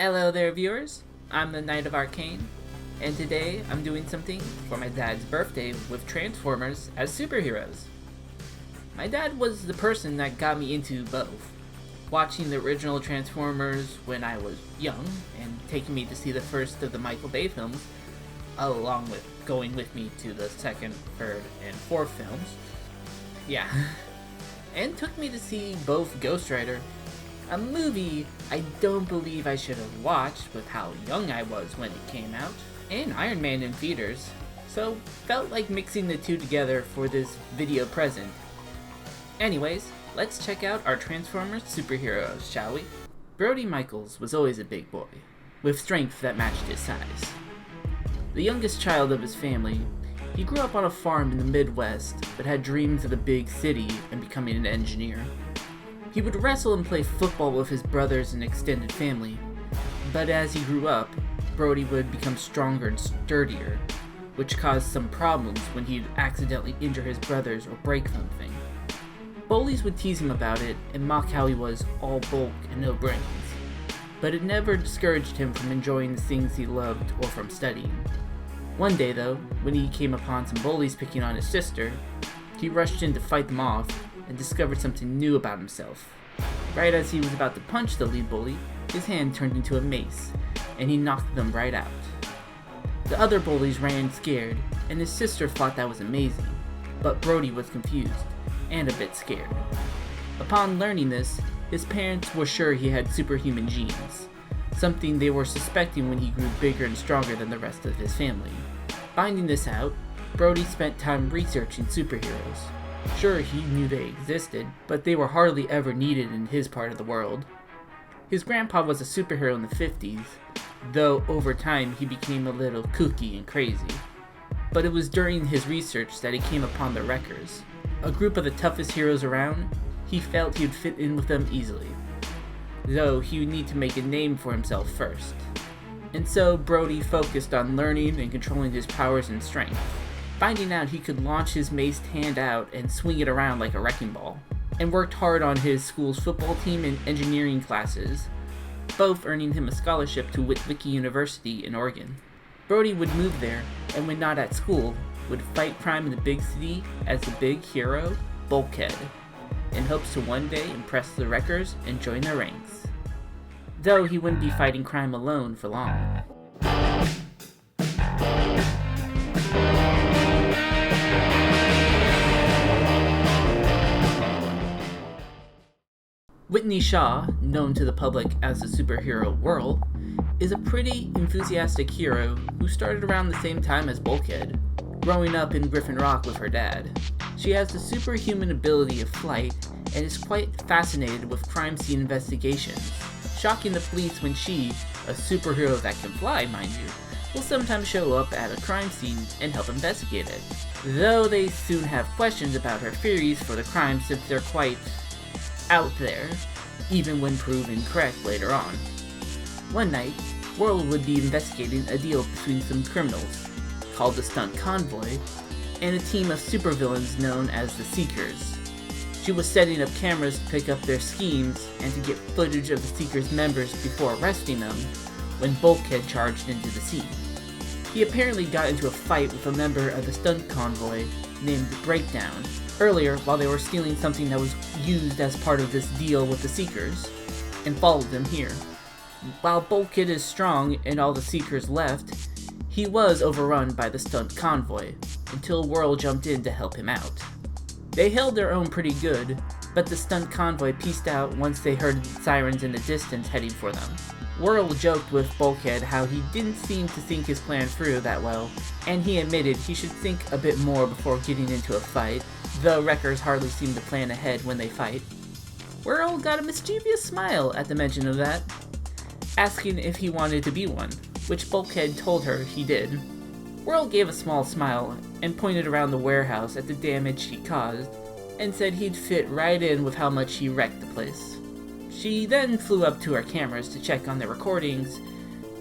Hello there, viewers. I'm the Knight of Arcane, and today I'm doing something for my dad's birthday with Transformers as superheroes. My dad was the person that got me into both, watching the original Transformers when I was young and taking me to see the first of the Michael Bay films, along with going with me to the second, third, and fourth films. Yeah. And took me to see both Ghost Rider, a movie I don't believe I should have watched with how young I was when it came out, and Iron Man in theaters, so felt like mixing the two together for this video present. Anyways, let's check out our Transformers superheroes, shall we? Brody Michaels was always a big boy, with strength that matched his size. The youngest child of his family, he grew up on a farm in the Midwest, but had dreams of a big city and becoming an engineer. He would wrestle and play football with his brothers and extended family, but as he grew up, Brody would become stronger and sturdier, which caused some problems when he'd accidentally injure his brothers or break something. Bullies would tease him about it and mock how he was all bulk and no brains, but it never discouraged him from enjoying the things he loved or from studying. One day though, when he came upon some bullies picking on his sister, he rushed in to fight them off and discovered something new about himself. Right as he was about to punch the lead bully, his hand turned into a mace, and he knocked them right out. The other bullies ran scared, and his sister thought that was amazing, but Brody was confused, and a bit scared. Upon learning this, his parents were sure he had superhuman genes, something they were suspecting when he grew bigger and stronger than the rest of his family. Finding this out, Brody spent time researching superheroes. Sure, he knew they existed, but they were hardly ever needed in his part of the world. His grandpa was a superhero in the 50s, though over time he became a little kooky and crazy. But it was during his research that he came upon the Wreckers, a group of the toughest heroes around. He felt he would fit in with them easily, though he would need to make a name for himself first. And so Brody focused on learning and controlling his powers and strength, finding out he could launch his maced hand out and swing it around like a wrecking ball, and worked hard on his school's football team and engineering classes, both earning him a scholarship to Witwicky University in Oregon. Brody would move there, and when not at school, would fight crime in the big city as the big hero, Bulkhead, in hopes to one day impress the Wreckers and join their ranks. Though he wouldn't be fighting crime alone for long. Whitney Shaw, known to the public as the superhero Whirl, is a pretty enthusiastic hero who started around the same time as Bulkhead, growing up in Griffin Rock with her dad. She has the superhuman ability of flight and is quite fascinated with crime scene investigations, shocking the police when she, a superhero that can fly, mind you, will sometimes show up at a crime scene and help investigate it. Though they soon have questions about her theories for the crime since they're quite out there, even when proven correct later on. One night, Whirl would be investigating a deal between some criminals, called the Stunt Convoy, and a team of supervillains known as the Seekers. She was setting up cameras to pick up their schemes and to get footage of the Seekers' members before arresting them when Bulkhead charged into the scene. He apparently got into a fight with a member of the Stunt Convoy named Breakdown earlier while they were stealing something that was used as part of this deal with the Seekers, and followed them here. While Bulkhead is strong and all the Seekers left, he was overrun by the Stunt Convoy, until Whirl jumped in to help him out. They held their own pretty good, but the Stunt Convoy pieced out once they heard sirens in the distance heading for them. Whirl joked with Bulkhead how he didn't seem to think his plan through that well, and he admitted he should think a bit more before getting into a fight, though Wreckers hardly seem to plan ahead when they fight. Whirl got a mischievous smile at the mention of that, asking if he wanted to be one, which Bulkhead told her he did. Whirl gave a small smile and pointed around the warehouse at the damage he caused, and said he'd fit right in with how much he wrecked the place. She then flew up to her cameras to check on their recordings,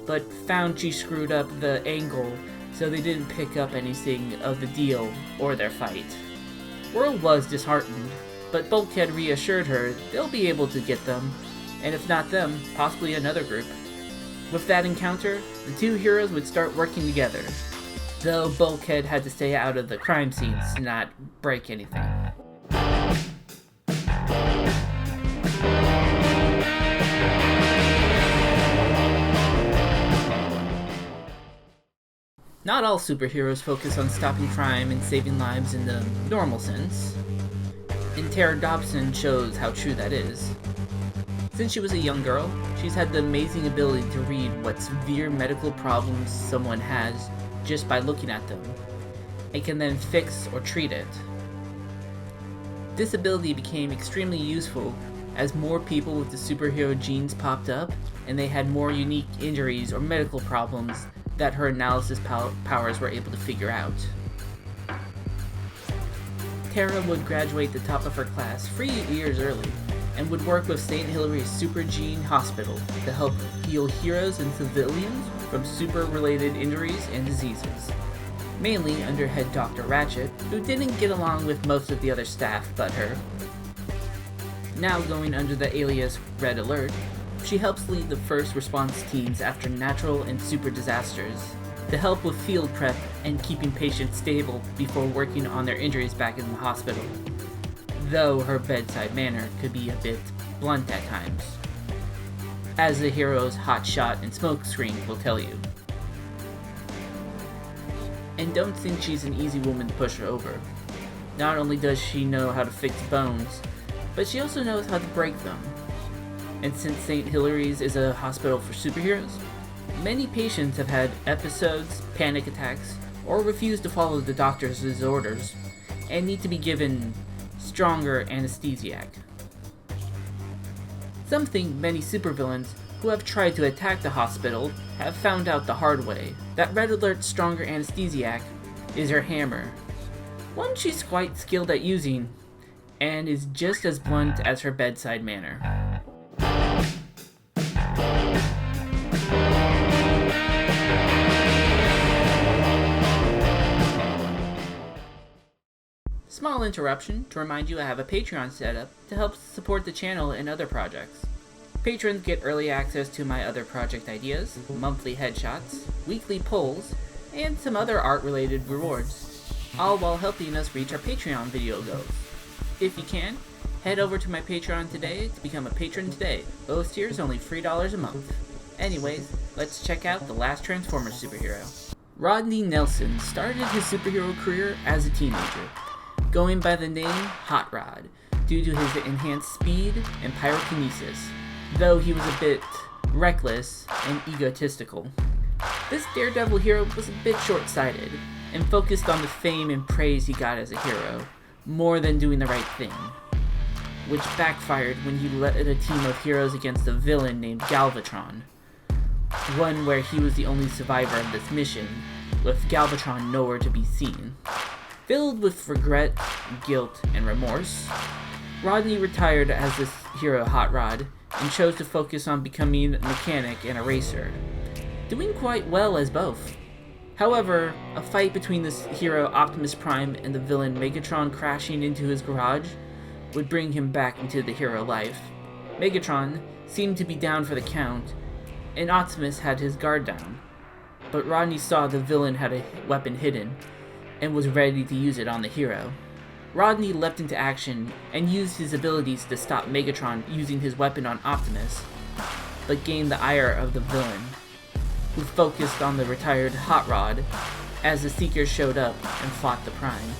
but found she screwed up the angle so they didn't pick up anything of the deal or their fight. Whirl was disheartened, but Bulkhead reassured her they'll be able to get them, and if not them, possibly another group. With that encounter, the two heroes would start working together, though Bulkhead had to stay out of the crime scenes to not break anything. Not all superheroes focus on stopping crime and saving lives in the normal sense, and Tara Dobson shows how true that is. Since she was a young girl, she's had the amazing ability to read what severe medical problems someone has just by looking at them, and can then fix or treat it. This ability became extremely useful as more people with the superhero genes popped up, and they had more unique injuries or medical problems that her analysis powers were able to figure out. Tara would graduate the top of her class 3 years early, and would work with St. Hilary's Super Gene Hospital to help heal heroes and civilians from super-related injuries and diseases, mainly under head Dr. Ratchet, who didn't get along with most of the other staff but her. Now going under the alias Red Alert, she helps lead the first response teams after natural and super disasters, to help with field prep and keeping patients stable before working on their injuries back in the hospital, though her bedside manner could be a bit blunt at times, as the hero's hot shot and smokescreen will tell you. And don't think she's an easy woman to push her over. Not only does she know how to fix bones, but she also knows how to break them. And since St. Hilary's is a hospital for superheroes, many patients have had episodes, panic attacks, or refuse to follow the doctor's orders, and need to be given stronger anesthesiac. Something many supervillains who have tried to attack the hospital have found out the hard way, that Red Alert's stronger anesthesiac is her hammer, one she's quite skilled at using, and is just as blunt as her bedside manner. Small interruption to remind you I have a Patreon set up to help support the channel and other projects. Patrons get early access to my other project ideas, monthly headshots, weekly polls, and some other art-related rewards, all while helping us reach our Patreon video goals. If you can, head over to my Patreon today to become a patron today. Lowest tier is only $3 a month. Anyways, let's check out the last Transformers superhero. Rodney Nelson started his superhero career as a teenager, going by the name Hot Rod, due to his enhanced speed and pyrokinesis, though he was a bit reckless and egotistical. This daredevil hero was a bit short-sighted, and focused on the fame and praise he got as a hero, more than doing the right thing, which backfired when he led a team of heroes against a villain named Galvatron, one where he was the only survivor of this mission, with Galvatron nowhere to be seen. Filled with regret, guilt, and remorse, Rodney retired as this hero Hot Rod and chose to focus on becoming a mechanic and a racer, doing quite well as both. However, a fight between this hero Optimus Prime and the villain Megatron crashing into his garage would bring him back into the hero life. Megatron seemed to be down for the count, and Optimus had his guard down, but Rodney saw the villain had a weapon hidden, and was ready to use it on the hero. Rodney leapt into action and used his abilities to stop Megatron using his weapon on Optimus, but gained the ire of the villain, who focused on the retired Hot Rod as the Seekers showed up and fought the Prime.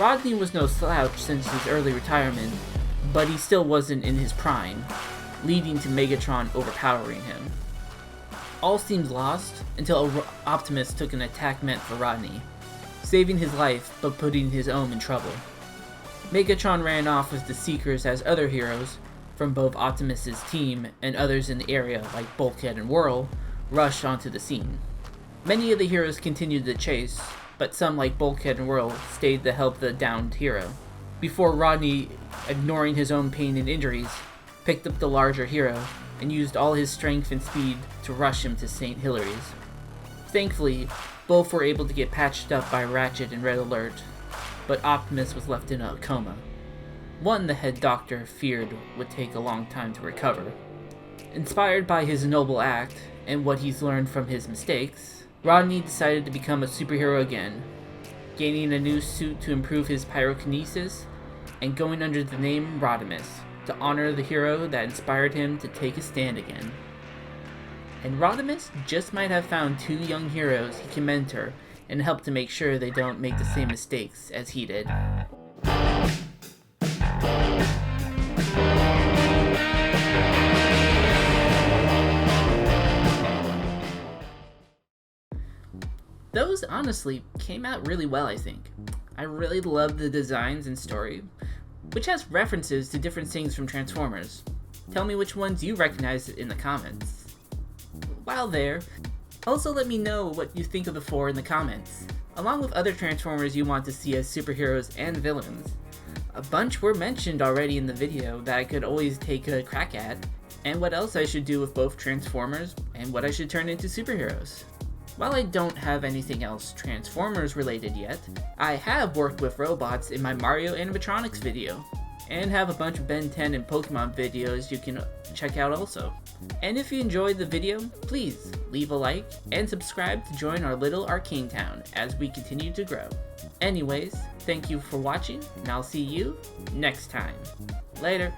Rodney was no slouch since his early retirement, but he still wasn't in his prime, leading to Megatron overpowering him. All seemed lost until Optimus took an attack meant for Rodney, saving his life but putting his own in trouble. Megatron ran off with the Seekers as other heroes from both Optimus's team and others in the area like Bulkhead and Whirl rushed onto the scene. Many of the heroes continued the chase, but some like Bulkhead and Whirl stayed to help the downed hero, before Rodney, ignoring his own pain and injuries, picked up the larger hero and used all his strength and speed to rush him to St. Hilary's. Thankfully, both were able to get patched up by Ratchet and Red Alert, but Optimus was left in a coma, one the head doctor feared would take a long time to recover. Inspired by his noble act, and what he's learned from his mistakes, Rodney decided to become a superhero again, gaining a new suit to improve his pyrokinesis, and going under the name Rodimus to honor the hero that inspired him to take a stand again. And Rodimus just might have found 2 young heroes he can mentor and help to make sure they don't make the same mistakes as he did. Those honestly came out really well, I think. I really loved the designs and story, which has references to different things from Transformers. Tell me which ones you recognize in the comments. While there, also let me know what you think of the 4 in the comments, along with other Transformers you want to see as superheroes and villains. A bunch were mentioned already in the video that I could always take a crack at, and what else I should do with both Transformers, and what I should turn into superheroes. While I don't have anything else Transformers related yet, I have worked with robots in my Mario animatronics video, and have a bunch of Ben 10 and Pokemon videos you can check out also. And if you enjoyed the video, please leave a like and subscribe to join our little Arcane town as we continue to grow. Anyways, thank you for watching, and I'll see you next time. Later!